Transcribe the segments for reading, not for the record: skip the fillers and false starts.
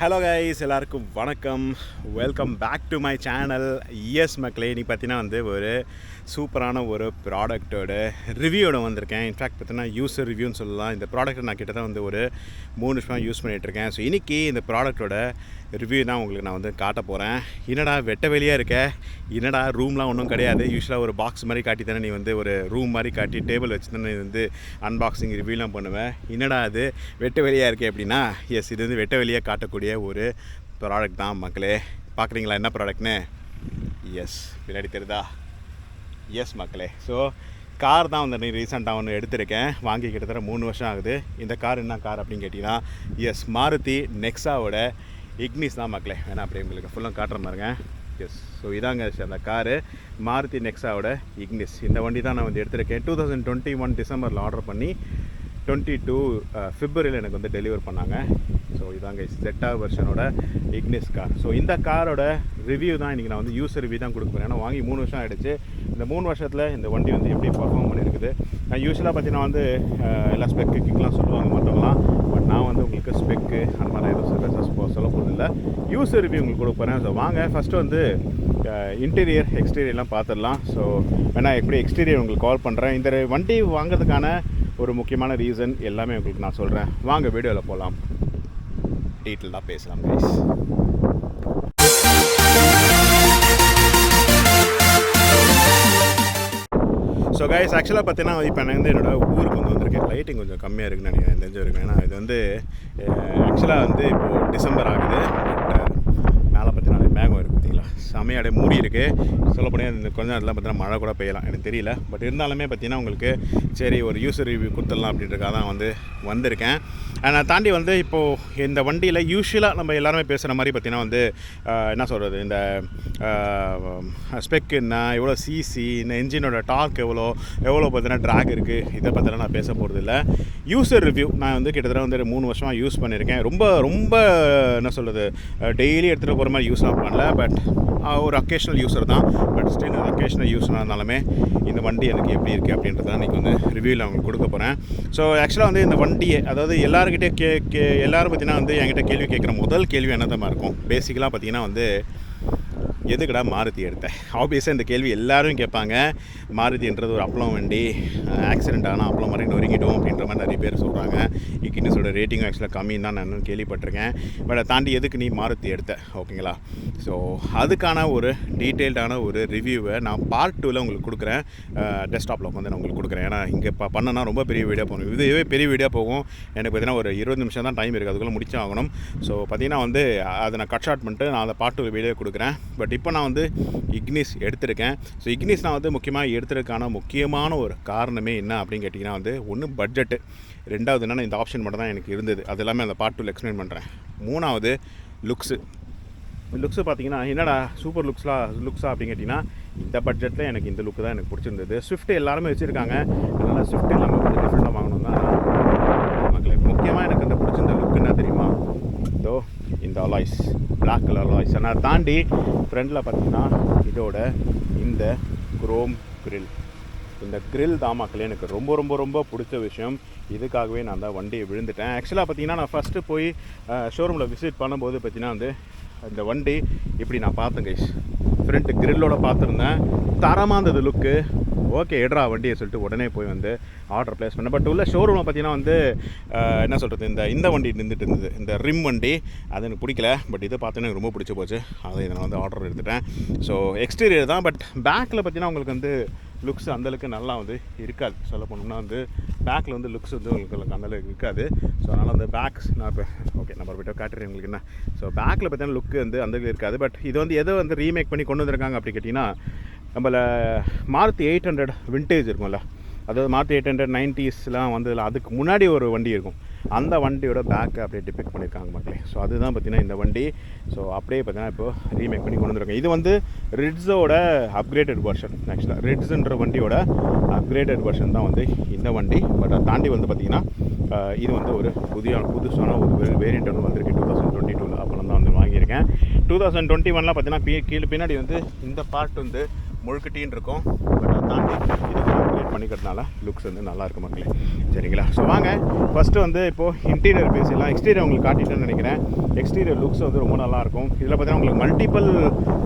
Hello guys, எல்லாருக்கும் வணக்கம். Welcome back to my channel. Yes மக்களே, நீ பார்த்தீங்கன்னா ஒரு சூப்பரான ஒரு ப்ராடக்டோட ரிவ்யூவோட வந்திருக்கேன். இன்ஃபேக்ட் பார்த்தீங்கன்னா யூஸர் ரிவ்யூன்னு சொல்லலாம். இந்த ப்ராடக்ட்டை நான் கிட்டத்தட்ட ஒரு 3 வருஷமாக யூஸ் பண்ணிகிட்ருக்கேன். ஸோ இன்றைக்கி இந்த ப்ராடக்டோட ரிவ்யூ தான் உங்களுக்கு நான் காட்ட போகிறேன். என்னடா வெட்ட வெளியாக இருக்க, என்னடா ரூம்லாம் ஒன்றும் கிடையாது, யூஸ்வலாக ஒரு பாக்ஸ் மாதிரி காட்டி தானே நீ ஒரு ரூம் மாதிரி காட்டி டேபிள் வச்சு தானே நீ அன்பாக்சிங் ரிவ்யூலாம் பண்ணுவேன். என்னடா அது வெட்ட வெளியாக இருக்கே அப்படின்னா, எஸ், இது வெட்ட வெளியாக காட்டக்கூடிய ஒரு ப்ராடக்ட் தான் மக்களே. பார்க்குறீங்களா என்ன ப்ராடக்ட்னு? எஸ், பின்னாடி தெரியுதா? எஸ் மக்களே, ஸோ கார் தான் ரீசெண்டாக ஒன்று எடுத்திருக்கேன். வாங்கி கிட்டத்தட்ட 3 வருஷம் ஆகுது. இந்த கார் என்ன கார் அப்படின்னு கேட்டிங்கன்னா, எஸ், மாருதி நெக்ஸாவோட இக்னிஸ் தான் மக்களே. வேணா அப்படியே உங்களுக்கு ஃபுல்லாக காட்டுற மாதிரிங்க. எஸ், ஸோ இதாங்க அந்த காரு, மாருதி நெக்ஸாவோட இக்னிஸ். இந்த வண்டி தான் நான் எடுத்திருக்கேன். 2021 டிசம்பரில் ஆர்டர் பண்ணி 22 ஃபிப்ரவரியில் எனக்கு டெலிவர் பண்ணாங்க. ஸோ இதாங்க ஜெட்டா வெர்ஷனோட இக்னிஸ் கார். ஸோ இந்த காரோட ரிவ்யூ தான் இன்றைக்கி நான் யூஸர் ரிவ்யூ தான் கொடுக்க போகிறேன். ஏன்னா வாங்கி 3 வருஷம் ஆகிடுச்சு. இந்த 3 வருஷத்தில் இந்த வண்டி எப்படி பர்ஃபார்ம் பண்ணியிருக்குது. நான் யூஸ்வலாக பார்த்தீங்கன்னா எல்லா ஸ்பெக்கு கிக்லாம் சொல்லுவாங்க மற்றவங்களாம். பட் நான் உங்களுக்கு ஸ்பெக்கு அந்த மாதிரி எதுவும் சொல்ல போகிறதில்ல. யூஸர் ரிவ்யூ உங்களுக்கு கொடுக்க போகிறேன். ஸோ வாங்க ஃபஸ்ட்டு இன்டீரியர் எக்ஸ்டீரியர்லாம் பார்த்துடலாம். ஸோ வேணா எப்படி எக்ஸ்டீரியர் உங்களுக்கு கால் பண்ணுறேன். இந்த வண்டி வாங்கிறதுக்கான ஒரு முக்கியமான ரீசன் எல்லாமே உங்களுக்கு நான் சொல்கிறேன். வாங்க வீடியோவில் போகலாம், டீட்டெயிலாக பேசலாம் கைஸ். ஸோ கைஸ், ஆக்சுவலாக பார்த்தீங்கன்னா இப்போ நான் என்னோடய ஊருக்கு வந்திருக்கேன். லைட்டிங் கொஞ்சம் கம்மியாக இருக்குன்னு நினைக்கிறேன், தெரிஞ்சிருக்கேன். ஏன்னா இது ஆக்சுவலாக இப்போது டிசம்பர் ஆகுது. பட் மேலே பார்த்தீங்கன்னா மேகம் இருக்குது பார்த்தீங்களா, செமையாடே மூடி இருக்குது. சொல்லப்போனால் இந்த கொஞ்ச நேரத்தில் பார்த்தீங்கன்னா மழை கூட பெய்யலாம், எனக்கு தெரியல. பட் இருந்தாலுமே பார்த்தீங்கன்னா உங்களுக்கு சரி ஒரு யூஸர் ரிவ்யூ கொடுத்துடலாம் அப்படின்றக்காக தான் வந்திருக்கேன். நான் தாண்டி இப்போது இந்த வண்டியில் யூஸ்வலாக நம்ம எல்லாருமே பேசுகிற மாதிரி பார்த்தீங்கன்னா என்ன சொல்கிறது, இந்த ஸ்பெக் என்ன, எவ்வளோ சிசி, இந்த என்ஜினோட டார்க் எவ்வளோ பார்த்தீங்கன்னா ட்ராக் இருக்குது, இதை பற்றிலாம் நான் பேச போகிறது இல்லை. யூஸர் ரிவ்யூ நான் கிட்டத்தட்ட 3 வருஷமாக யூஸ் பண்ணியிருக்கேன். ரொம்ப என்ன சொல்கிறது, டெய்லி எடுத்துகிட்டு போகிற மாதிரி யூஸ்லாம் பண்ணல. பட் ஒரு அக்கேஷனல் யூஸர் தான். பட் ஸ்டில் அக்கேஷனல் யூஸராக இருந்தாலுமே இந்த வண்டி எனக்கு எப்படி இருக்குது அப்படின்றத இன்றைக்கி ரிவ்யூவில் அவங்களுக்கு கொடுக்க போகிறேன். ஸோ ஆக்சுவலாக இந்த வண்டியை, அதாவது எல்லாருக்கிட்டே எல்லோரும் பார்த்தீங்கன்னா என்கிட்ட கேள்வி கேட்குற முதல் கேள்வி என்னதான் இருக்கும், பேசிக்கலாக பார்த்தீங்கன்னா எதுக்கடா மாருதி எடுத்தேன். ஆப்வியஸாக இந்த கேள்வி எல்லோரும் கேட்பாங்க. மாருதின்றது ஒரு அப்பளம் வண்டி, ஆக்சிடென்ட் ஆனால் அப்பளம் மாதிரி நொறுங்கிட்டோம் அப்படின்ற மாதிரி நிறைய பேர் சொல்கிறாங்க. இக்னிஸோட ரேட்டிங் ஆக்சுவலாக கம்மின்னு தான் நான் கேள்விப்பட்டிருக்கேன். பட் அதை தாண்டி எதுக்கு நீ மாருதி எடுத்த, ஓகேங்களா? ஸோ அதுக்கான ஒரு டீட்டெயில்டான ஒரு ரிவ்யூவை நான் பார்ட் 2ல் உங்களுக்கு கொடுக்குறேன். டெஸ்க்டாப்பில் நான் உங்களுக்கு கொடுக்குறேன். ஏன்னா இங்கே பண்ணனா ரொம்ப பெரிய வீடியோ போகணும். இதுவே பெரிய வீடியோ போகும். எனக்கு பார்த்தீங்கன்னா ஒரு 20 நிமிஷம் தான் டைம் இருக்குது, அதுக்குள்ளே முடிச்சாகணும். ஸோ பார்த்தீங்கன்னா அதை நான் கட் ஷார்ட் பண்ணிட்டு நான் அதை பார்ட் 2 வீடியோ கொடுக்குறேன். பட் இப்போ நான் இக்னிஸ் எடுத்திருக்கேன். ஸோ இக்னிஸ் நான் முக்கியமாக எடுத்துறதுக்கான முக்கியமான ஒரு காரணமே என்ன அப்படின்னு கேட்டிங்கன்னா ஒன்று பட்ஜெட்டு, 2வது என்னென்னா இந்த ஆப்ஷன் மட்டும் தான் எனக்கு இருந்தது. அது எல்லாமே அந்த பார்ட் 2ல் எக்ஸ்பிளைன் பண்ணுறேன். 3வது லுக்ஸு பார்த்தீங்கன்னா என்னடா சூப்பர் லுக்ஸா அப்படின்னு கேட்டிங்கன்னா, இந்த பட்ஜெட்டில் எனக்கு இந்த லுக்கு தான் எனக்கு பிடிச்சிருந்தது. ஸ்விஃப்ட் எல்லாருமே வச்சுருக்காங்க, அதனால் ஸ்விஃப்ட் எல்லாமே கொஞ்சம் டிஃப்ரெண்ட்டாக வாங்கணும் தான் மக்களுக்கு. முக்கியமாக எனக்கு பிடிச்சிருந்த லுக் என்ன தெரியுமா, இந்த அலாய்ஸ், பிளாக் கலர் அலாய்ஸ். ஆனால் தாண்டி ஃப்ரண்டில் பார்த்தீங்கன்னா இதோட இந்த குரோம் கிரில், இந்த கிரில் தான் மக்களே எனக்கு ரொம்ப பிடிச்ச விஷயம். இதுக்காகவே நான் தான் வண்டியை விழுந்துட்டேன். ஆக்சுவலாக பார்த்தீங்கன்னா நான் ஃபஸ்ட்டு போய் ஷோரூமில் விசிட் பண்ணும்போது பார்த்தீங்கன்னா இந்த வண்டி இப்படி நான் பார்த்தேன் கைஸ். ஃப்ரண்ட் கிரில்லோட பார்த்துருந்தேன், தரமாக இருந்தது லுக்கு. ஓகே எடுறா வண்டியை சொல்லிட்டு உடனே போய் ஆர்டர் ப்ளேஸ் பண்ணேன். பட் உள்ள ஷோரூமில் பார்த்தீங்கன்னா என்ன சொல்கிறது, இந்த வண்டி நின்றுட்டு இருந்தது, இந்த ரிம் வண்டி. அது எனக்கு பிடிக்கல. பட் இதை பார்த்தோன்னா எனக்கு ரொம்ப பிடிச்சி போச்சு. அதை இதை நான் ஆர்டர் எடுத்துட்டேன். ஸோ எக்ஸ்டீரியர் தான். பட் பேக்கில் பார்த்தீங்கன்னா உங்களுக்கு லுக்ஸ் அந்தளவுக்கு நல்லா இருக்காது. சொல்ல போனோம்னா பேக்கில் லுக்ஸ் உங்களுக்கு அந்தளவுக்கு இருக்காது. ஸோ அதனால் பேக்ஸ் நான் இப்போ ஓகே நம்பர் போய்ட்டு காட்டுறேன் உங்களுக்கு என்ன. ஸோ பேக்கில் பார்த்தீங்கன்னா லுக்கு அந்தளவுக்கு இருக்காது. பட் இது எதை ரீமேக் பண்ணி கொண்டு வந்திருக்காங்க அப்படி கேட்டிங்கன்னா, நம்மள மாருதி 800 விண்டேஜ் இருக்கும்ல, அதாவது மாருதி 800 90ஸ்லாம் அதுக்கு முன்னாடி ஒரு வண்டி இருக்கும். அந்த வண்டியோட பேக்கை அப்படியே டிபிக்ட் பண்ணியிருக்காங்க மக்களே. ஸோ அதுதான் பார்த்தீங்கன்னா இந்த வண்டி. ஸோ அப்படியே பார்த்தீங்கன்னா இப்போது ரீமேக் பண்ணி கொண்டு வந்துருக்காங்க. இது ரிட்ஸோட அப்கிரேட்டட் வெர்ஷன். ஆக்சுவலாக ரிட்ஸுன்ற வண்டியோட அப்கிரேட்டட் வெர்ஷன் தான் இந்த வண்டி. பட் அதை தாண்டி பார்த்தீங்கன்னா இது ஒரு புதுசான ஒரு வேரியண்ட் வந்திருக்கு 2022. அப்போ தான் வாங்கியிருக்கேன். 2021 பார்த்தீங்கன்னா பின்னாடி இந்த பார்ட் முழுக்கட்டின்னு இருக்கும். பட் அதை தாண்டி இது அப்கிரேட் பண்ணிக்கிறதுனால லுக்ஸ் வந்து நல்லாயிருக்கும் மக்களே. சரிங்களா? ஸோ வாங்க ஃபஸ்ட்டு வந்து இப்போது இன்டீரியர் பேசிடலாம். எக்ஸ்டீரியர் உங்களுக்கு காட்டிட்டேன்னு நினைக்கிறேன். எக்ஸ்டீரியர் லுக்ஸ் வந்து ரொம்ப நல்லாயிருக்கும். இதில் பார்த்தீங்கன்னா உங்களுக்கு மல்டிபிள்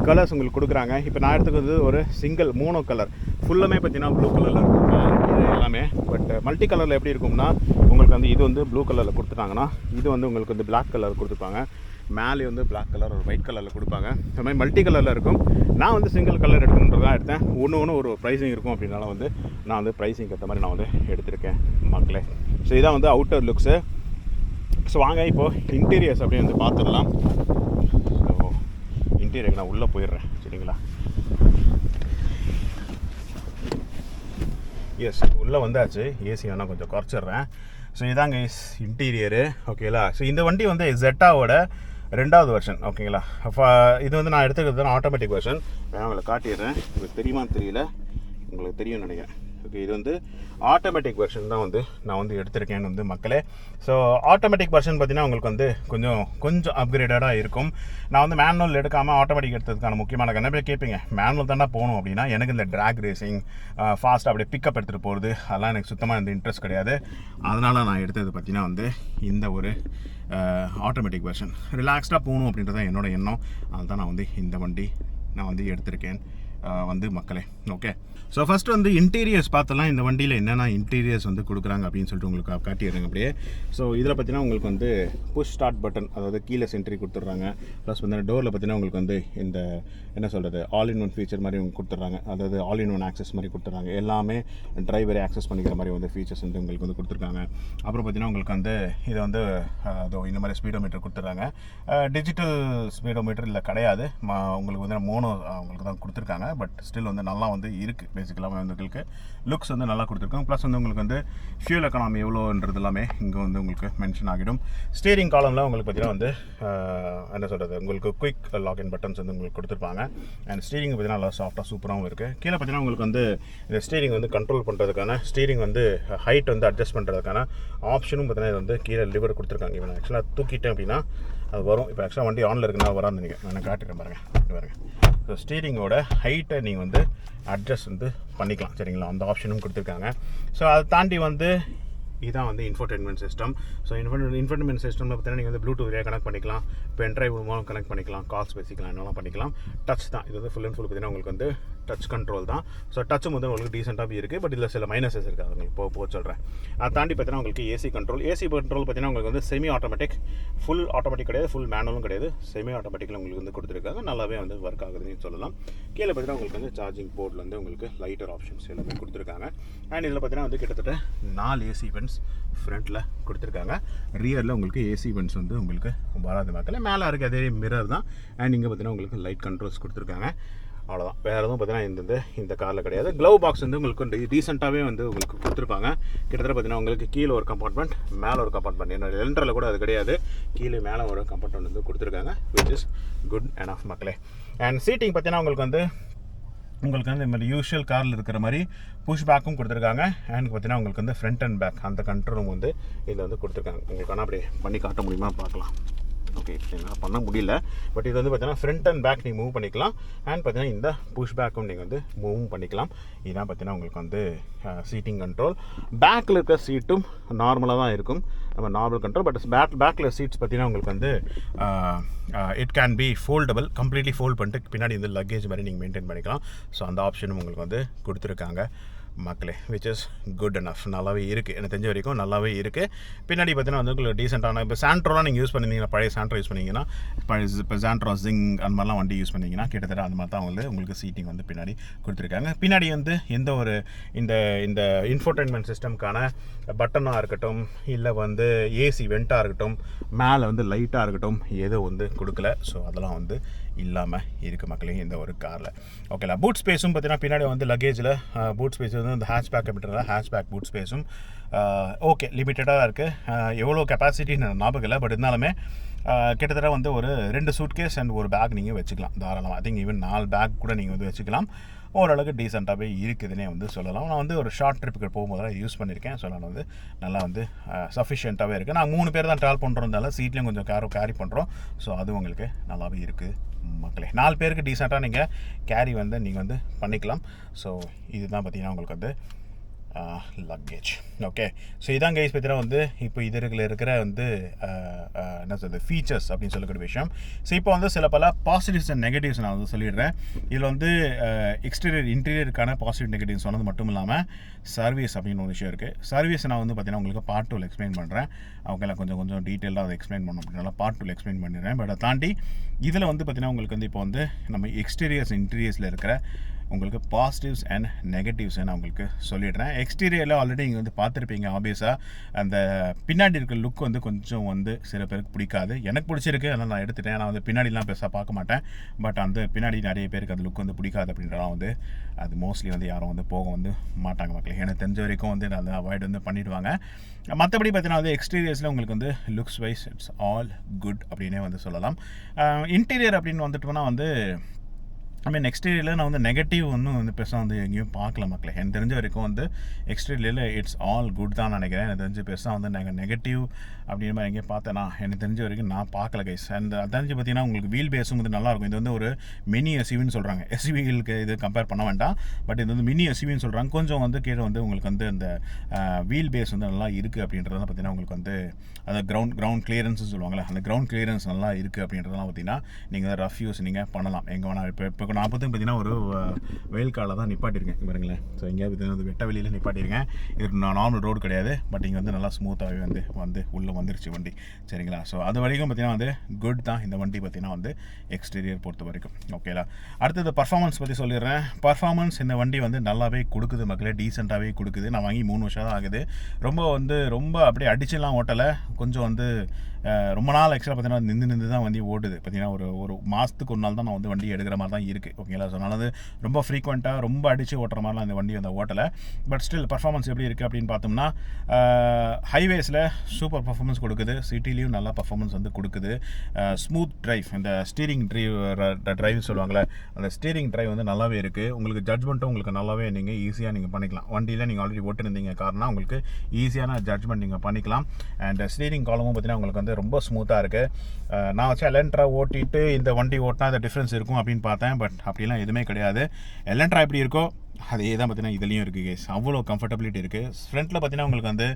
கலர்ஸ் உங்களுக்கு கொடுக்குறாங்க. இப்போ நான் எடுத்துக்கிறது ஒரு சிங்கிள் மோனோ கலர், ஃபுல்லுமே பார்த்தீங்கன்னா ப்ளூ கலரில் இருக்கும் இது எல்லாமே. பட் மல்டி கலரில் எப்படி இருக்கும்னா உங்களுக்கு வந்து இது வந்து ப்ளூ கலரில் கொடுத்துட்டாங்கன்னா இது வந்து உங்களுக்கு வந்து பிளாக் கலர் கொடுத்துருப்பாங்க. மேலே வந்து பிளாக் கலர் ஒரு ஒயிட் கலரில் கொடுப்பாங்க. இந்த மாதிரி மல்டி கலரில் இருக்கும். நான் வந்து சிங்கிள் கலர் எடுக்கணுன்றதான் எடுத்தேன். ஒன்று ஒரு ப்ரைஸிங் இருக்கும் அப்படின்னால வந்து நான் வந்து ப்ரைஸிங் ஏற்ற மாதிரி நான் வந்து எடுத்திருக்கேன் மக்களே. ஸோ இதான் வந்து அவுட்டர் லுக்ஸு. ஸோ வாங்க இப்போது இன்டீரியர்ஸ் அப்படியே வந்து பார்த்துடலாம். ஸோ இன்டீரியருக்கு நான் உள்ளே போயிடுறேன். சரிங்களா? எஸ், உள்ளே வந்தாச்சு. ஏசி வேணால் கொஞ்சம் குறைச்சிட்றேன். ஸோ இதாங்க இன்டீரியரு. ஓகேங்களா? ஸோ இந்த வண்டி வந்து ஜெட்டாவோட 2வது வெர்ஷன். ஓகேங்களா? இது வந்து நான் எடுத்துக்கிறது ஆட்டோமேட்டிக் வெர்ஷன். நான் உங்களுக்கு காட்டிடுறேன். உங்களுக்கு தெரியுமான்னு தெரியல, உங்களுக்கு தெரியும்னு நினைக்கிறேன். ஓகே, இது வந்து ஆட்டோமேட்டிக் வெர்ஷன் தான் வந்து நான் வந்து எடுத்திருக்கேன்னு வந்து மக்களே. ஸோ ஆட்டோமேட்டிக் வெர்ஷன் பார்த்தீங்கன்னா உங்களுக்கு வந்து கொஞ்சம் அப்கிரேடடாக இருக்கும். நான் வந்து மேனுவல் எடுக்காமல் ஆட்டோமேட்டிக் எடுத்ததுக்கான முக்கியமான நிறைய பேர் கேட்பீங்க, மேனுவல் தானே போகணும் அப்படின்னா. எனக்கு இந்த ட்ராக் ரேசிங் ஃபாஸ்ட்டாக அப்படியே பிக்கப் எடுத்துகிட்டு போகிறது அதெல்லாம் எனக்கு சுத்தமாக இந்த இன்ட்ரெஸ்ட் கிடையாது. அதனால் நான் எடுத்தது பார்த்தீங்கன்னா வந்து இந்த ஒரு ஆட்டோமேட்டிக் வெர்ஷன். ரிலாக்ஸ்டாக போகணும் அப்படின்றது தான் என்னோடய எண்ணம். அதுதான் நான் வந்து இந்த வண்டி நான் வந்து எடுத்திருக்கேன் வந்து மக்களே. ஓகே, ஸோ ஃபஸ்ட்டு வந்து இன்டீரியர்ஸ் பார்த்தலாம். இந்த வண்டியில் என்னென்ன இன்டீரியர்ஸ் வந்து கொடுக்குறாங்க அப்படின்னு சொல்லிட்டு உங்களுக்கு காட்டிடுறேங்க அப்படியே. ஸோ இதில் பார்த்தீங்கன்னா உங்களுக்கு வந்து புஷ் ஸ்டார்ட் பட்டன், அதாவது கீழே சென்ட்ரி கொடுத்துட்றாங்க. ப்ளஸ் வந்து டோரில் பார்த்தீங்கன்னா உங்களுக்கு வந்து இந்த என்ன சொல்கிறது ஆல் இன் ஒன் ஃபீச்சர் மாதிரி உங்களுக்கு கொடுத்துட்றாங்க. அதாவது ஆல் இன் ஒன் ஆக்சஸ் மாதிரி கொடுத்துட்றாங்க. எல்லாமே டிரைவரே ஆக்சஸ் பண்ணிக்கிற மாதிரி வந்து ஃபீச்சர்ஸ் வந்து உங்களுக்கு வந்து கொடுத்துருக்காங்க. அப்புறம் பார்த்தீங்கன்னா உங்களுக்கு வந்து இது வந்து அதோ இந்த மாதிரி ஸ்பீடோமீட்டர் கொடுத்துட்றாங்க. டிஜிட்டல் ஸ்பீடோமீட்டர் இல்லை கிடையாது, உங்களுக்கு வந்து மோனோ உங்களுக்கு தான் கொடுத்துருக்காங்க. பட் ஸ்டில் வந்து நல்லா வந்து இருக்குது. பேசிக்கலாக வந்து உங்களுக்கு லுக்ஸ் வந்து நல்லா கொடுத்துருக்காங்க. ப்ளஸ் வந்து உங்களுக்கு வந்து ஃபியூல் எக்கனாமி எவ்வளோன்றது எல்லாமே இங்கே வந்து உங்களுக்கு மென்ஷன் ஆகிடும். ஸ்டீரிங் காலமில் உங்களுக்கு பார்த்தீங்கன்னா வந்து என்ன சொல்கிறது உங்களுக்கு குயிக் லாக்இன் பட்டன்ஸ் வந்து உங்களுக்கு கொடுத்துருப்பாங்க. அண்ட் ஸ்டீரிங் பார்த்தீங்கன்னா நல்லா சாஃப்டாக சூப்பராகவும் இருக்குது. கீழே பார்த்தீங்கன்னா உங்களுக்கு வந்து இந்த ஸ்டீரிங் வந்து கண்ட்ரோல் பண்ணுறதுக்கான ஸ்டீரிங் வந்து ஹைட் வந்து அட்ஜஸ்ட் பண்ணுறதுக்கான ஆப்ஷனும் பார்த்தீங்கன்னா இது வந்து கீழே லிவர் கொடுத்துருக்காங்க. இப்போ நான் ஆக்சுவலாக தூக்கிட்டேன் அப்படின்னா அது வரும். இப்போ ஆக்சுவலாக வண்டி ஆனில் இருக்குன்னா வரான்னு நினைக்கிறேன். நான் காட்டுறேன் பாருங்கள். ஸோ ஸ்டீரிங்கோட ஹைட்டை நீங்கள் வந்து அட்ஜஸ்ட் வந்து பண்ணிக்கலாம். சரிங்களா? அந்த ஆப்ஷனும் கொடுத்துருக்காங்க. ஸோ அதை தாண்டி வந்து இதுதான் வந்து இன்ஃபோடெயின்மெண்ட் சிஸ்டம். ஸோ இன்ஃபோடெயின்மெண்ட் சிஸ்டமில் பார்த்தீங்கன்னா நீங்கள் வந்து ப்ளூடூத் வழியாக கனெக்ட் பண்ணிக்கலாம், பென் ட்ரைவ் மூலம் கனெக்ட் பண்ணிக்கலாம், கால்ஸ் பேசிக்கலாம், என்னெல்லாம் பண்ணிக்கலாம். டச் தான் இது வந்து ஃபுல் அண்ட் ஃபுல் பார்த்தீங்கன்னா உங்களுக்கு வந்து டச் கண்ட்ரோல் தான். ஸோ டச்சும் வந்து உங்களுக்கு டீசெண்டாகவே இருக்குது. பட் இதில் சில மைனஸஸ் இருக்குது, அது உங்களுக்கு போக சொல்கிறேன். அதை தாண்டி பார்த்தீங்கன்னா உங்களுக்கு ஏசி கண்ட்ரோல் பார்த்தீங்கன்னா உங்களுக்கு வந்து செமி ஆட்டோமேட்டிக், ஃபுல் ஆட்டோமேட்டிக் கிடையாது, ஃபுல் மேனுவலும் கிடையாது, செமி ஆட்டோமேட்டிக்கில் உங்களுக்கு வந்து கொடுத்துருக்காங்க. நல்லாவே வந்து ஒர்க் ஆகுதுன்னு சொல்லலாம். கீழே பார்த்தீங்கன்னா உங்களுக்கு வந்து சார்ஜிங் போர்டில் வந்து உங்களுக்கு லைட்டர் ஆப்ஷன்ஸ் எல்லாமே கொடுத்துருக்காங்க. அண்ட் இதில் பார்த்தீங்கன்னா வந்து கிட்டத்தட்ட 4 ஏசி வென்ட்ஸ் ஃப்ரண்ட்டில் கொடுத்துருக்காங்க. ரியரில் உங்களுக்கு ஏசி வென்ட்ஸ் வந்து உங்களுக்கு வராது மக்கள். மேலே இருக்க அதே மிரர் தான். அண்ட் இங்கே பார்த்தீங்கன்னா உங்களுக்கு லைட் கண்ட்ரோல்ஸ் கொடுத்துருக்காங்க. அவ்வளோதான், வேறு எதுவும் பார்த்தீங்கன்னா இந்த காரில் கிடையாது. க்ளவ் பாக்ஸ் வந்து உங்களுக்கு ரீசெண்டாகவே வந்து உங்களுக்கு கொடுத்துருப்பாங்க. கிட்டத்தட்ட பார்த்தீங்கன்னா உங்களுக்கு கீழே ஒரு கம்பார்ட்மெண்ட், மேலே ஒரு கம்பார்ட்மெண்ட். என்னோட எலக்ட்ரில் கூட அது கிடையாது, கீழே மேலே ஒரு கம்பார்ட்மெண்ட் வந்து கொடுத்துருக்காங்க, which is good and half மக்களே. அண்ட் சீட்டிங் பார்த்தீங்கன்னா உங்களுக்கு வந்து இந்த மாதிரி யூஷுவல் காரில் இருக்கிற மாதிரி புஷ் பேக்கும் கொடுத்துருக்காங்க. அண்ட் பார்த்தீங்கன்னா உங்களுக்கு வந்து ஃப்ரண்ட் அண்ட் பேக் அந்த கண்ட்ரோலும் வந்து இதில் வந்து கொடுத்துருக்காங்க. உங்களுக்கு ஆனால் அப்படி பண்ணி காட்ட முடியுமா பார்க்கலாம். ஓகே, என்னால் பண்ண முடியல. பட் இது வந்து பார்த்தீங்கன்னா ஃப்ரண்ட் அண்ட் பேக் நீங்கள் மூவ் பண்ணிக்கலாம். அண்ட் பார்த்தீங்கன்னா இந்த புஷ் பேக்கும் நீங்கள் வந்து மூவும் பண்ணிக்கலாம். இதுதான் பார்த்தீங்கன்னா உங்களுக்கு வந்து சீட்டிங் கண்ட்ரோல். பேக்கில் இருக்க சீட்டும் நார்மலாக தான் இருக்கும், நம்ம நார்மல் கண்ட்ரோல். பட் பேக்கில் சீட்ஸ் பார்த்தீங்கன்னா உங்களுக்கு வந்து it can be foldable, completely fold பண்ணிட்டு பின்னாடி வந்து லக்கேஜ் மாதிரி நீங்கள் மெயின்டைன் பண்ணிக்கலாம். ஸோ அந்த ஆப்ஷனும் உங்களுக்கு வந்து கொடுத்துருக்காங்க மக்களே, விச் இஸ் குட் அனஃப். நல்லாவே இருக்குது, எனக்கு தெரிஞ்ச வரைக்கும் நல்லாவே இருக்குது. பின்னாடி பார்த்தீங்கன்னா வந்து உங்களுக்கு டீசெண்டான இப்போ சாண்ட்ரோலாம் நீங்கள் யூஸ் பண்ணிங்கன்னா, பழைய சாண்ட்ரோ யூஸ் பண்ணிங்கன்னா, இப்போ சாண்ட்ரோ ஜிங் அந்த மாதிரிலாம் வண்டி யூஸ் பண்ணிங்கன்னா கிட்டத்தட்ட அந்த மாதிரி தான் வந்து உங்களுக்கு சீட்டிங் வந்து பின்னாடி கொடுத்துருக்காங்க. பின்னாடி வந்து எந்த ஒரு இந்த இன்ஃபோடெயின்மெண்ட் சிஸ்டம்க்கான பட்டனாக இருக்கட்டும், இல்லை வந்து ஏசி வெண்ட்டாக இருக்கட்டும், மேலே வந்து லைட்டாக இருக்கட்டும், எதுவும் வந்து கொடுக்கல. ஸோ அதெல்லாம் வந்து இல்லாமல் இருக்குது மக்களே இந்த ஒரு காரில். ஓகேலா, பூட் ஸ்பேஸும் பார்த்தீங்கன்னா பின்னாடி வந்து லக்கேஜில் பூட் ஸ்பேஸ் வந்து இந்த ஹேட்ச்பேக் அப்படின்றத ஹேட்ச்பேக் பூட் ஸ்பேஸும் ஓகே லிமிட்டடாக இருக்குது. எவ்வளோ கெப்பாசிட்டின்னு ஞாபகம் இல்லை, பட் இருந்தாலுமே கிட்டத்தட்ட வந்து ஒரு 2 சூட்கேஸ் அண்ட் ஒரு பேக் நீங்கள் வச்சுக்கலாம் தாராளமாக. ஐ திங்க் ஈவன் 4 பேக் கூட நீங்கள் வந்து வச்சுக்கலாம். ஓரளவுக்கு டீசெண்டாகவே இருக்குதுன்னே வந்து சொல்லலாம். நான் வந்து ஒரு ஷார்ட் ட்ரிப்புக்கு போகும்போது யூஸ் பண்ணியிருக்கேன். ஸோ நான் வந்து நல்லா வந்து சஃபிஷியண்ட்டாகவே இருக்குது. நான் 3 பேர் தான் ட்ராவல் பண்ணுறதால சீட்லேயும் கொஞ்சம் கேரி பண்ணுறோம். ஸோ அது உங்களுக்கு நல்லாவே இருக்குது மக்களே. 4 பேருக்கு டீசெண்டாக நீங்கள் கேரி வந்து நீங்கள் வந்து பண்ணிக்கலாம். ஸோ இதுதான் பார்த்தீங்கன்னா உங்களுக்கு வந்து லக்கேஜ். ஓகே, ஸோ இதான் கைஸ் பார்த்தீங்கன்னா வந்து இப்போ இதில் இருக்கிற வந்து என்ன சொல்கிறது ஃபீச்சர்ஸ் அப்படின்னு சொல்லக்கூடிய விஷயம். ஸோ இப்போ வந்து சில பல பாசிட்டிவ்ஸ் அண்ட் நெகட்டிவ்ஸ் நான் வந்து சொல்லிடுறேன். இதில் வந்து எக்ஸ்டீரியர் இன்டீரியருக்கான பாசிட்டிவ் நெகட்டிவ்ஸ் சொன்னது மட்டும் இல்லாமல் சர்வீஸ் அப்படின்னு ஒரு விஷயம் இருக்குது. சர்வீஸ் நான் வந்து பார்த்தீங்கன்னா உங்களுக்கு பார்ட் 2 எக்ஸ்பிளைன் பண்ணுறேன். அவங்களாம் கொஞ்சம் டீட்டெயிலாக அதை எக்ஸ்பிளைன் பண்ணணும் அப்படின்னால பார்ட் 2 எக்ஸ்பிளைன் பண்ணிடுறேன். பட் அதை தாண்டி இதில் வந்து பார்த்தீங்கன்னா உங்களுக்கு வந்து இப்போ வந்து நம்ம எக்ஸ்டீரியர்ஸ் இன்டீரியர்ஸில் இருக்கிற உங்களுக்கு பாசிட்டிவ்ஸ் அண்ட் நெகட்டிவ்ஸ் நான் உங்களுக்கு சொல்லிடுறேன். எக்ஸ்டீரியரில் ஆல்ரெடி நீங்கள் வந்து பார்த்துருப்பீங்க. ஆப்வியஸாக அந்த பின்னாடி இருக்கிற லுக் வந்து கொஞ்சம் வந்து சில பேருக்கு பிடிக்காது. எனக்கு பிடிச்சிருக்கு, அதனால் நான் எடுத்துட்டேன். நான் வந்து பின்னாடிலாம் பெருசாக பார்க்க மாட்டேன். பட் அந்த பின்னாடி நிறைய பேருக்கு அந்த லுக் வந்து பிடிக்காது அப்படின்றலாம் வந்து அது மோஸ்ட்லி வந்து யாரும் வந்து போக வந்து மாட்டாங்க மக்களே. எனக்கு தெரிஞ்ச வரைக்கும் வந்து அதை அவாய்ட் வந்து பண்ணிவிடுவாங்க. மற்றபடி பார்த்தீங்கன்னா வந்து எக்ஸ்டீரியர்ஸில் உங்களுக்கு வந்து looks wise it's all good அப்படின்னே வந்து சொல்லலாம். இன்டீரியர் அப்படின்னு வந்துட்டோம்னா வந்து எக்ஸ்டீரியரில் நான் வந்து நெகட்டிவ் ஒன்றும் வந்து பெருசாக வந்து எங்கேயும் பார்க்கல மக்களே. எனக்கு தெரிஞ்ச வரைக்கும் வந்து எக்ஸ்டீரியரில் இட்ஸ் ஆல் குட் தான் நினைக்கிறேன். எனக்கு தெரிஞ்சு பெருசாக வந்து நாங்கள் நெகட்டிவ் அப்படின்ற மாதிரி எங்கேயும் பார்த்தேன்னா எனக்கு தெரிஞ்ச வரைக்கும் நான் பார்க்கல கைஸ். அண்ட் தெரிஞ்சு பார்த்தீங்கன்னா உங்களுக்கு வீல் பேஸும் வந்து நல்லாயிருக்கும். இது வந்து ஒரு மினி எஸ்யூவின்னு சொல்கிறாங்க. எஸ்யூவிகளுக்கு இது கம்பேர் பண்ண வேண்டாம். பட் இது வந்து மினி எஸ்யூவின்னு சொல்கிறாங்க. கொஞ்சம் வந்து கீழே வந்து உங்களுக்கு வந்து அந்த வீல் பேஸ் வந்து நல்லா இருக்குது அப்படின்றதெல்லாம் பார்த்தீங்கன்னா உங்களுக்கு வந்து அந்த கிரவுண்ட் கிளியரன்ஸ்னு சொல்லுவாங்களே, அந்த கிரவுண்ட் கிளியரன்ஸ் நல்லா இருக்குது அப்படின்றதெல்லாம் பார்த்தீங்கன்னா நீங்கள் ரஃப் யூஸ் நீங்கள் பண்ணலாம். எங்கே வேணால் இப்போ நான் பார்த்தீங்கன்னா ஒரு வெயில் காலில் தான் நிப்பாட்டியிருக்கேன் பாருங்களேன். ஸோ எங்கேயாவது பார்த்தீங்கன்னா வெட்ட வெளியில் நிப்பாட்டியிருக்கேன். இது நார்மல் ரோடு கிடையாது. பட் இங்கே வந்து நல்லா ஸ்மூத்தாகவே வந்து உள்ளே வந்துருச்சு வண்டி. சரிங்களா? ஸோ அது வரைக்கும் பார்த்தீங்கன்னா வந்து குட் தான் இந்த வண்டி பார்த்தீங்கன்னா வந்து எக்ஸ்டீரியர் பொறுத்த வரைக்கும். ஓகேலா? அடுத்தது பர்ஃபார்மன்ஸ் பற்றி சொல்லிடுறேன். பர்ஃபார்மன்ஸ் இந்த வண்டி வந்து நல்லாவே கொடுக்குது மக்களே. டீசெண்டாகவே கொடுக்குது. நான் வாங்கி 3 வருஷம் தான் ஆகுது. ரொம்ப அப்படியே அடிச்சுலாம் ஓட்டலை. கொஞ்சம் வந்து ரொம்ப நாள் ஆக்சுவலாக பார்த்தீங்கன்னா நின்று தான் வண்டி ஓடுது. பார்த்தீங்கன்னா ஒரு மாதத்துக்கு ஒரு நாள் தான் நான் வந்து வண்டி எடுக்கிற மாதிரி தான் இருக்குது. ஓகேங்களா? ஸோ அதனால் அது ரொம்ப ஃப்ரீக்வெண்ட்டாக ரொம்ப அடித்து ஓட்டுற மாதிரிலாம் இந்த வண்டி வந்து ஓட்டலை. பட் ஸ்டில் பர்ஃபார்மன்ஸ் எப்படி இருக்குது அப்படின்னு பார்த்தோம்னா ஹைவேஸில் சூப்பர் பர்ஃபார்மன்ஸ் கொடுக்குது. சிட்டிலையும் நல்லா பர்ஃபார்மன்ஸ் வந்து கொடுக்குது. ஸ்மூத் ட்ரைவ், இந்த ஸ்டீரிங் ட்ரைவ்னு சொல்லுவாங்களே, அந்த ஸ்டீரிங் ட்ரைவ் வந்து நல்லாவே இருக்குது. உங்களுக்கு ஜட்ஜ்மெண்ட்டும் உங்களுக்கு நல்லாவே நீங்கள் ஈஸியாக நீங்கள் பண்ணிக்கலாம். வண்டியில் நீங்கள் ஆல்ரெடி ஓட்டிருந்தீங்க காரணம் உங்களுக்கு ஈஸியான ஜட்ஜ்மெண்ட் நீங்கள் பண்ணிக்கலாம். அண்ட் ஸ்டீரிங் காலமும் பார்த்தீங்கன்னா உங்களுக்கு வந்து ரொம்ப ஸ்மூத்தாக இருக்குது. நான் வச்சு எலன்ட்ரா ஓட்டிட்டு இந்த வண்டி ஓட்டினா அந்த டிஃப்ரென்ஸ் இருக்கும் அப்படின்னு பார்த்தேன். பட் அப்படிலாம் எதுவுமே கிடையாது. எலன்ட்ரா எப்படி இருக்கோ அதே தான் பார்த்தீங்கன்னா இதுலேயும் இருக்குது கேஸ். அவ்வளோ கம்ஃபர்டபிலிட்டி இருக்குது. ஃப்ரண்ட்டில் பார்த்தீங்கன்னா உங்களுக்கு வந்து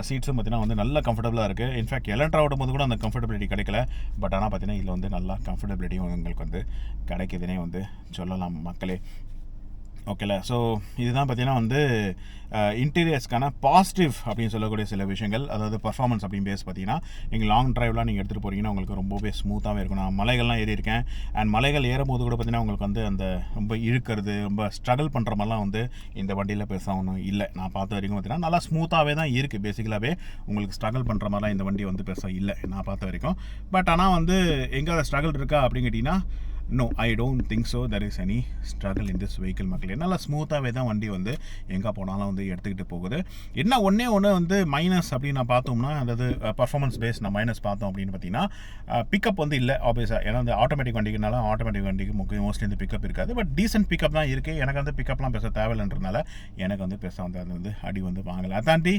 சீட்ஸும் பார்த்தீங்கன்னா வந்து நல்ல கம்ஃபர்டபுளாக இருக்குது. இன்ஃபேக்ட் எலன்ட்ரா ஓட்டும் போது கூட அந்த கம்ஃபர்டபிலிட்டி கிடைக்கல. பட் ஆனால் பார்த்தீங்கன்னா இதில் வந்து நல்லா கம்ஃபர்டபிலிட்டியும் உங்களுக்கு வந்து கிடைக்குதுன்னே வந்து சொல்லலாம் மக்களே. ஓகேல? ஸோ இதுதான் பார்த்தீங்கன்னா வந்து இன்டீரியர்ஸ்க்கான பாசிட்டிவ் அப்படின்னு சொல்லக்கூடிய சில விஷயங்கள். அதாவது பர்ஃபார்மன்ஸ் அப்படின்னு பேஸ் பார்த்தீங்கன்னா நீங்கள் லாங் ட்ரைவ்லாம் நீங்கள் எடுத்துகிட்டு போகிறீங்கன்னா உங்களுக்கு ரொம்பவே ஸ்மூத்தாகவே இருக்கும். நான் மலைகள்லாம் ஏறி இருக்கேன். அண்ட் மலைகள் ஏறும்போது கூட பார்த்தீங்கன்னா உங்களுக்கு வந்து அந்த ரொம்ப இழுக்கிறது ரொம்ப ஸ்ட்ரகிள் பண்ணுற மாதிரிலாம் வந்து இந்த வண்டியில் பெருசாக ஒன்றும் இல்லை. நான் பார்த்த வரைக்கும் பார்த்தீங்கன்னா நல்லா ஸ்மூத்தாகவே தான் இருக்குது. பேசிக்கலாகவே உங்களுக்கு ஸ்ட்ரகிள் பண்ணுற மாதிரிலாம் இந்த வண்டி வந்து பெருசாக இல்லை நான் பார்த்த வரைக்கும். பட் ஆனால் வந்து எங்கே அதை ஸ்ட்ரகிள் இருக்கா அப்படின்னு கேட்டிங்கன்னா no, I don't think so there is any struggle in this vehicle மக்களே. நல்லா ஸ்மூத்தாகவே தான் வண்டி வந்து எங்கே போனாலும் வந்து எடுத்துக்கிட்டு போகுது. என்ன ஒன்றே வந்து மைனஸ் அப்படின்னு நான் பார்த்தோம்னா, அதாவது பர்ஃபார்மன்ஸ் பேஸ் நான் மைனஸ் பார்த்தோம் அப்படின்னு பார்த்தீங்கன்னா பிக்கப் வந்து இல்லை ஆப்வியஸாக. ஏன்னா வந்து ஆட்டோமேட்டிக் வண்டிக்குனால ஆட்டோமேட்டிக் வண்டிக்கு மோஸ்ட்லி வந்து பிக்கப் இருக்காது. பட் டீசென்ட் பிக்கப் தான் இருக்குது. எனக்கு வந்து பிக்கப்லாம் பேச தேவையில்லைன்றனால எனக்கு வந்து பெருசாக வந்து அது வந்து அடி வந்து வாங்கலை. அதை தாண்டி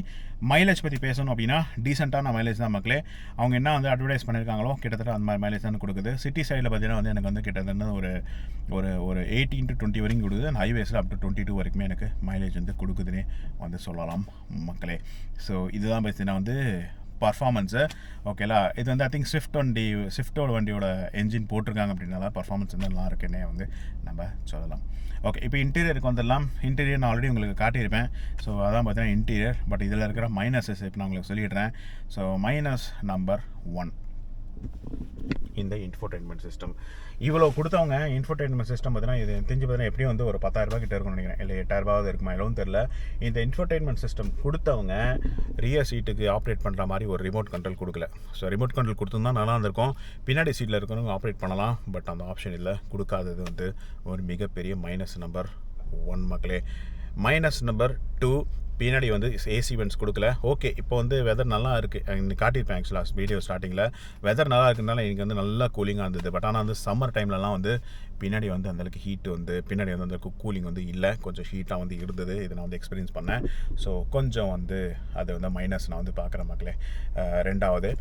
மைலேஜ் பற்றி பேசணும் அப்படின்னா டீசெண்டான மைலேஜ் தான் மக்களே. அவங்க என்ன வந்து அட்வர்டைஸ் பண்ணியிருக்காங்களோ கிட்டத்தட்ட அந்த மாதிரி மைலேஜ் தான் கொடுக்குது. சிட்டி சைடில் பார்த்தீங்கன்னா வந்து எனக்கு வந்து கிட்டத்தட்ட ஒரு 18 to 20 வரைக்கும் கொடுக்குது. அண்ட் ஹைவேஸில் அப் டு 22 வரைக்குமே எனக்கு மைலேஜ் வந்து கொடுக்குதுன்னே வந்து சொல்லலாம் மக்களே. ஸோ இதுதான் பார்த்தீங்கன்னா வந்து பர்ஃபார்மன்ஸு. ஓகேலா? இது வந்து ஐ திங்க் ஸ்விஃப்டோட வண்டியோட என்ஜின் போட்டிருக்காங்க அப்படின்னால பர்ஃபார்மன்ஸ் வந்து நல்லா இருக்குன்னே வந்து நம்ம சொல்லலாம். ஓகே, இப்போ இன்டீரியருக்கு வந்துடலாம். இன்டீரியர் நான் ஆல்ரெடி உங்களுக்கு காட்டியிருப்பேன். ஸோ அதான் பார்த்தீங்கன்னா இன்டீரியர். பட் இதில் இருக்கிற மைனஸஸ் இப்போ நான் உங்களுக்கு சொல்லிடுறேன். ஸோ மைனஸ் நம்பர் 1 இந்த இன்ஃபோடெயின்மெண்ட் சிஸ்டம். இவ்வளோ கொடுத்தவங்க இன்ஃபோடெயின்மெண்ட் சிஸ்டம் பார்த்தீங்கன்னா இது தெரிஞ்சு பார்த்தீங்கன்னா எப்படியும் வந்து ஒரு 10,000 ரூபாய் கிட்ட இருக்கும்னு நினைக்கிறேன். இல்லை 8,000 இருக்குமா எவ்வளோன்னு தெரில. இந்த இன்ஃபோடெயின்மெண்ட் சிஸ்டம் கொடுத்தவங்க ரியர் சீட்டுக்கு ஆப்ரேட் பண்ணுற மாதிரி ஒரு ரிமோட் கண்ட்ரோல் கொடுக்கல. ஸோ ரிமோட் கண்ட்ரோல் கொடுத்துருந்தா நல்லா இருந்திருக்கும். பின்னாடி சீட்டில் இருக்கிறவங்க ஆப்ரேட் பண்ணலாம். பட் அந்த ஆப்ஷன் இல்லை. கொடுக்காதது வந்து ஒரு மிகப்பெரிய மைனஸ் நம்பர் 1 மக்களே. மைனஸ் நம்பர் 2 பின்னாடி வந்து ஏசி வென்ட்ஸ் கொடுக்கல. ஓகே, இப்போ வந்து வெதர் நல்லா இருக்குது. காட்டியிருப்பேன் ஆக்சுவலாக வீடியோ ஸ்டார்டிங்கில். வெதர் நல்லா இருக்குனால எனக்கு வந்து நல்லா கூலிங்காக இருந்தது. பட் ஆனால் வந்து சம்மர் டைம்லலாம் வந்து பின்னாடி வந்து அந்தளவுக்கு ஹீட் வந்து பின்னாடி வந்து அந்தளவுக்கு கூலிங் வந்து இல்லை, கொஞ்சம் ஹீட்டாக வந்து இருந்தது. இதை நான் வந்து எக்ஸ்பீரியன்ஸ் பண்ணேன். ஸோ கொஞ்சம் வந்து அது வந்து மைனஸ் நான் வந்து பார்க்குறேன் மக்களே. ரெண்டாவது.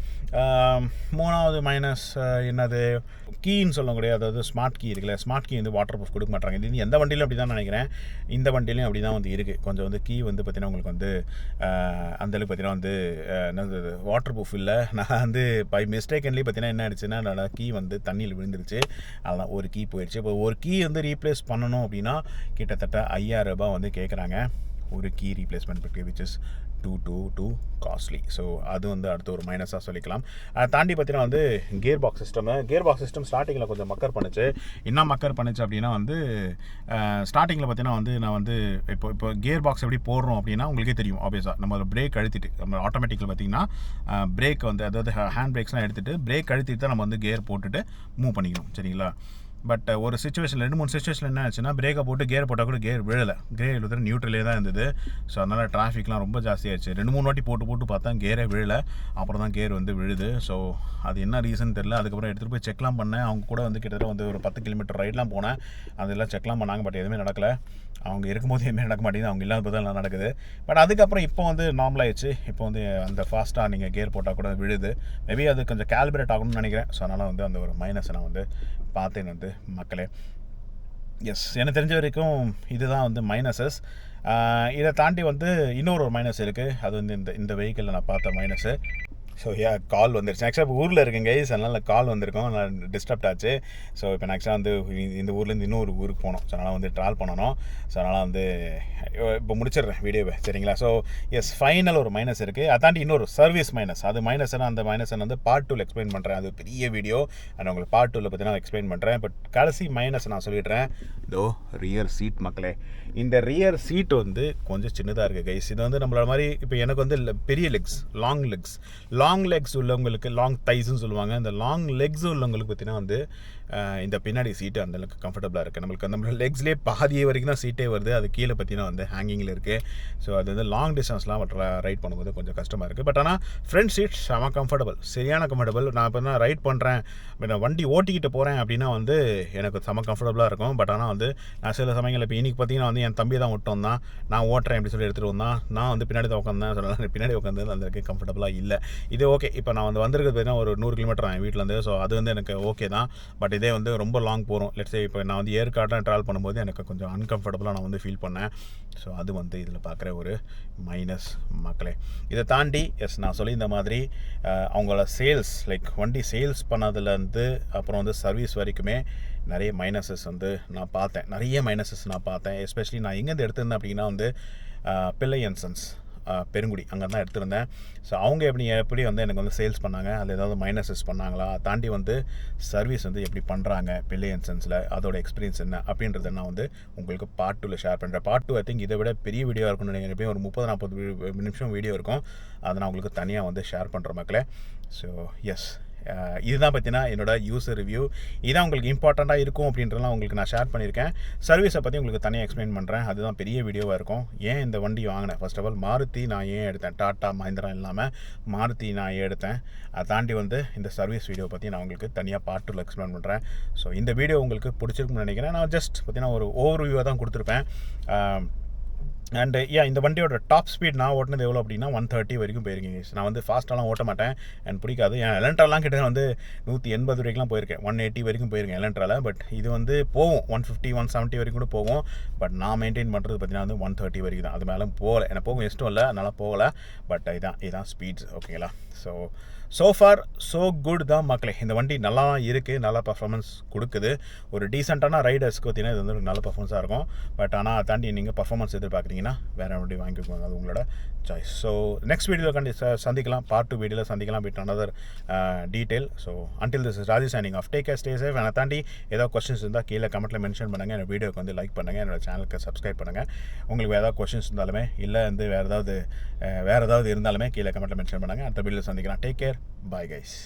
மூணாவது மைனஸ் என்னது, கீன்னு சொல்லக்கூடிய, அதாவது ஸ்மார்ட் கீ இருக்குல்ல, ஸ்மார்ட் கீ வந்து வாட்டர் ப்ரூஃப் கொடுக்க மாட்டாங்க. இது எந்த வண்டியிலும் அப்படி தான் நினைக்கிறேன், இந்த வண்டியிலையும் அப்படி தான் வந்து இருக்குது. கொஞ்சம் வந்து கீ வந்து பார்த்திங்கன்னா உங்களுக்கு வந்து அந்தளவுக்கு பார்த்திங்கன்னா வந்து என்னது வாட்டர் ப்ரூஃப் இல்லை. நான் வந்து பை மிஸ்டேக்கன்லி பார்த்திங்கன்னா என்ன ஆயிடுச்சுன்னா, என்னோட கீ வந்து தண்ணியில் விழுந்துருச்சு. அதெல்லாம் ஒரு கீ போயிடுச்சு. இப்போ ஒரு கீ வந்து ரீப்ளேஸ் பண்ணணும் அப்படின்னா கிட்டத்தட்ட 5000 ரூபாய் வந்து கேட்குறாங்க ஒரு கீ ரீப்ளேஸ்மெண்ட் பற்றி, which is too costly. So அது வந்து அடுத்து ஒரு மைனஸாக சொல்லிக்கலாம். அதை தாண்டி பார்த்தீங்கன்னா வந்து கியர் பாக்ஸ் சிஸ்டம் ஸ்டார்டிங்கில் கொஞ்சம் மக்கர் பண்ணுச்சு. என்ன மக்கர் பண்ணுச்சு அப்படின்னா வந்து ஸ்டார்டிங்கில் பார்த்தீங்கன்னா வந்து நான் வந்து இப்போ கியர் பாக்ஸ் எப்படி போடுறோம் அப்படின்னா உங்களுக்கே தெரியும். ஆப்வியஸாக நம்ம பிரேக் அழுத்திட்டு, நம்ம ஆட்டோமேட்டிக்கில் பார்த்தீங்கன்னா பிரேக் வந்து, அதாவது ஹேண்ட் பிரேக்ஸ்லாம் எடுத்துகிட்டு பிரேக் அழுத்திட்டு தான் நம்ம வந்து கியர் போட்டுட்டு மூவ் பண்ணிக்கணும், சரிங்களா? பட் ஒரு சிச்சுவேஷன் 2-3 சிச்சுவேஷன் என்ன ஆச்சுன்னா, பிரேக்கை போட்டு கியர் போட்டால் கூட கியர் விழலை, கியர் விழுது நியூட்ரலே தான் இருந்தது. ஸோ அதனால் டிராஃபிக்லாம் ரொம்ப ஜாஸ்தியாகிடுச்சு. 2-3 வாட்டி போட்டு பார்த்தா கியரே விழலை, அப்புறம் தான் கியர் வந்து விழுது. ஸோ அது என்ன ரீசன் தெரில. அதுக்கப்புறம் எடுத்துகிட்டு போய் செக்லாம் பண்ணேன். அவங்க கூட வந்து கிட்டத்தட்ட வந்து ஒரு 10 கிலோமீட்டர் ரைட்லாம் போனேன், அதெல்லாம் செக்லாம் பண்ணாங்க. பட் எதுவுமே நடக்கலை. அவங்க இருக்கும்போது எதுவுமே நடக்க மாட்டேங்குது, அவங்க இல்லாத போது எல்லாம் நடக்குது. பட் அதுக்கப்புறம் இப்போ வந்து நார்மல் ஆயிடுச்சு. இப்போ வந்து அந்த ஃபாஸ்ட்டாக நீங்கள் கியர் போட்டால் கூட விழுது. மேபி அது கொஞ்சம் கேல்குலேட் ஆகணும்னு நினைக்கிறேன். ஸோ அதனால் வந்து அந்த ஒரு மைனஸை நான் வந்து பார்த்தேன் வந்து மக்களே. எஸ், எனக்கு தெரிஞ்ச வரைக்கும் இதுதான் வந்து மைனஸஸ். இதை தாண்டி வந்து இன்னொரு மைனஸ் இருக்குது. அது வந்து இந்த வெஹிக்கிளில் நான் பார்த்த மைனஸு. ஸோ கால் வந்துருச்சு. ஆக்சுவலாக இப்போ ஊரில் இருக்குங்க கைஸ், அதனால் கால் வந்திருக்கோம், நான் டிஸ்டர்ப்ட் ஆச்சு. ஸோ இப்போ நான் ஆக்சுவலாக வந்து இந்த ஊர்லேருந்து இன்னொரு ஊருக்கு போனோம். ஸோ அதனால் வந்து ட்ராவல் பண்ணணும். ஸோ அதனால் வந்து இப்போ முடிச்சிடுறேன் வீடியோவை, சரிங்களா? ஸோ எஸ், ஃபைனல் ஒரு மைனஸ் இருக்குது. அதை தாண்டி இன்னொரு சர்வீஸ் மைனஸ். அது மைனஸ்னால் அந்த மைனஸை வந்து பார்ட் 2 எக்ஸ்பிளைன் பண்ணுறேன். அது பெரிய வீடியோ, நான் உங்களுக்கு பார்ட் 2 பார்த்தீங்கன்னா எக்ஸ்பிளைன் பண்ணுறேன். பட் கடைசி மைனஸ் நான் சொல்லிடுறேன். இதோ ரியர் சீட் மக்களே. இந்த ரியர் சீட் வந்து கொஞ்சம் சின்னதாக இருக்குது கைஸ். இது வந்து நம்மளோட மாதிரி, இப்போ எனக்கு வந்து பெரிய லெக்ஸ், லாங் லெக்ஸ் உள்ளவங்களுக்கு, லாங் தைஸ்ன்னு சொல்லுவாங்க. இந்த லாங் லெக்ஸ் உள்ளவங்களுக்கு பார்த்தீங்கன்னா வந்து இந்த பின்னாடி சீட்டு அந்தளவுக்கு கம்ஃபர்டபுளாக இருக்குது. நம்மளுக்கு அந்த லெக்ஸ்லேயே பாதியே வரைக்கும் தான் சீட்டே வருது. அது கீழே பார்த்தீங்கன்னா வந்து ஹேங்கிங்கில் இருக்குது. ஸோ அது வந்து லாங் டிஸ்டன்ஸ்லாம் ரைட் பண்ணும்போது கொஞ்சம் கஷ்டமாக இருக்குது. பட் ஆனால் ஃப்ரண்ட் சீட் செம கம்ஃபர்டபுள், சரியான கம்ஃபர்டபுள். நான் இப்போ தான் ரைட் பண்ணுறேன், நான் வண்டி ஓட்டிக்கிட்டு போகிறேன் அப்படின்னா வந்து எனக்கு செம கம்ஃபர்டபுளாக இருக்கும். பட் ஆனால் வந்து நான் சில சமயங்கள் இப்போ இன்றைக்கி பார்த்தீங்கன்னா வந்து என் தம்பி தான் ஓட்டம் தான், நான் ஓட்டுறேன் அப்படி சொல்லி எடுத்துகிட்டு வந்தான். நான் வந்து பின்னாடி தான் உட்காந்தேன். சொல்லலாம் பின்னாடி உட்காந்து அந்த கம்ஃபர்டபுளாக இல்லை. இது ஓகே. இப்போ நான் வந்து வந்திருக்கிறது பார்த்தீங்கன்னா ஒரு 100 கிலோமீட்டர் என் வீட்டிலேருந்து. ஸோ அது வந்து எனக்கு ஓகே தான். பட் இதே வந்து ரொம்ப லாங் போகிறோம், லெட்ஸே இப்போ நான் வந்து ஏற்காடுலாம் ட்ராவல் பண்ணும்போது எனக்கு கொஞ்சம் அன்கம்ஃபர்டபுளாக நான் வந்து ஃபீல் பண்ணேன். ஸோ அது வந்து இதில் பார்க்குற ஒரு மைனஸ் மக்களே. இதை தாண்டி எஸ், நான் சொல்லி இந்த மாதிரி அவங்களோட சேல்ஸ், லைக் வண்டி சேல்ஸ் பண்ணதுலேருந்து அப்புறம் வந்து சர்வீஸ் வரைக்குமே நிறைய மைனஸஸ் வந்து நான் பார்த்தேன். எஸ்பெஷலி நான் எங்கேருந்து எடுத்திருந்தேன் அப்படின்னா வந்து பிள்ளை அண்ட் சன்ஸ் பெருங்குடி, அங்கே தான் எடுத்திருந்தேன். ஸோ அவங்க எப்படி வந்து எனக்கு வந்து சேல்ஸ் பண்ணாங்க, அதில் ஏதாவது மைனஸஸ் பண்ணாங்களா, தாண்டி வந்து சர்வீஸ் வந்து எப்படி பண்ணுறாங்க பிள்ளை அண்ட் சன்ஸில், அதோட எக்ஸ்பீரியன்ஸ் என்ன அப்படின்றத நான் வந்து உங்களுக்கு பார்ட் 2 ஷேர் பண்ணுறேன். பார்ட் 2 ஐ திங்க் இதை விட பெரிய வீடியோ இருக்கும்னு நினைக்கிறேன். ஒரு 30-40 நிமிஷம் வீடியோ இருக்கும். அதை நான் உங்களுக்கு தனியாக வந்து ஷேர் பண்ணுற மக்களே. ஸோ எஸ், இதுதான் பார்த்தீங்கன்னா என்னோட யூசர் ரிவ்யூ. இதுதான் உங்களுக்கு இம்பார்ட்டண்ட்டாக இருக்கும் அப்படின்றலாம் உங்களுக்கு நான் ஷேர் பண்ணியிருக்கேன். சர்வீஸை பற்றி உங்களுக்கு தனியாக எக்ஸ்பிளைன் பண்ணுறேன். அதுதான் பெரிய வீடியோவாக இருக்கும். ஏன் இந்த வண்டி வாங்கினேன், ஃபர்ஸ்ட் ஆஃப் ஆல் மாருதி நான் ஏன் எடுத்தேன், டாட்டா மஹிந்திரா இல்லாமல் மாருதி நான் ஏன் எடுத்தேன், அதை தாண்டி வந்து இந்த சர்வீஸ் வீடியோ பற்றி நான் உங்களுக்கு தனியாக பார்ட் 2 எக்ஸ்பிளைன் பண்ணுறேன். ஸோ இந்த வீடியோ உங்களுக்கு பிடிச்சிருக்குன்னு நினைக்கிறேன். நான் ஜஸ்ட் பார்த்தீங்கன்னா ஒரு ஓவர் வியூவாக தான் கொடுத்துருப்பேன். அண்டு இந்த வண்டியோட டாப் ஸ்பீட் நான் ஓட்டினது எவ்வளோ அப்படின்னா 130 வரைக்கும் போயிருக்கீங்க. நான் வந்து ஃபாஸ்ட்டாலாம் ஓட்ட மாட்டேன், எனக்கு பிடிக்காது. என் எலன்ட்ராலாம் கிட்ட வந்து 180 வரைக்கும்லாம் போயிருக்கேன், 180 வரைக்கும் போயிருக்கேன் எலன்ட்ராவில். பட் இது வந்து போகும் 150 170 வரைக்கும் கூட போகும். பட் நான் மெயின்டைன் பண்ணுறது பார்த்தீங்கன்னா வந்து 130 வரைக்கும் தான். அது மேலே போகலை, எனக்கு போகும் இஷ்டம் இல்லை, அதனால் போகலை. பட் இதுதான் ஸ்பீட்ஸ், ஓகேங்களா? ஸோ ஃபார் ஸோ குட் தான் மக்களே. இந்த வண்டி நல்லா இருக்குது, நல்லா பர்ஃபார்மன்ஸ் கொடுக்குது. ஒரு டீசெண்டான ரைடர்ஸ்க்கு பார்த்தீங்கன்னா இது வந்து ஒரு நல்ல பர்ஃபார்மன்ஸாக இருக்கும். பட் ஆனால் அதை தாண்டி நீங்கள் பர்ஃபார்மன்ஸ் எதிர்பார்க்குறீங்கன்னா வேறு வண்டி வாங்கிக்கோங்க, அது உங்களோட சாய்ஸ். ஸோ நெக்ஸ்ட் வீடியோவில் சந்திக்கலாம், பார்ட் 2 வீடியோவில் சந்திக்கலாம் with another detail. So until this is Rajesh signing off. Take care, stay safe. அதை தாண்டி ஏதாவது கொஸ்டின்ஸ் இருந்தால் கீழே கமெண்ட்டில் மென்ஷன் பண்ணுங்கள். என்னோட வீடியோக்கு வந்து லைக் பண்ணுங்கள், என்னோட சேனலுக்கு சப்ஸ்கிரைப் பண்ணுங்கள். உங்களுக்கு வேறு ஏதாவது கொஸ்டின்ஸ் இருந்தாலுமே இல்லை வந்து வேறு ஏதாவது இருந்தாலுமே கீழே கமெண்ட்டில் மென்ஷன் பண்ணுங்கள். அடுத்த வீடியோவில் சந்திக்கலாம். Take care, bye guys.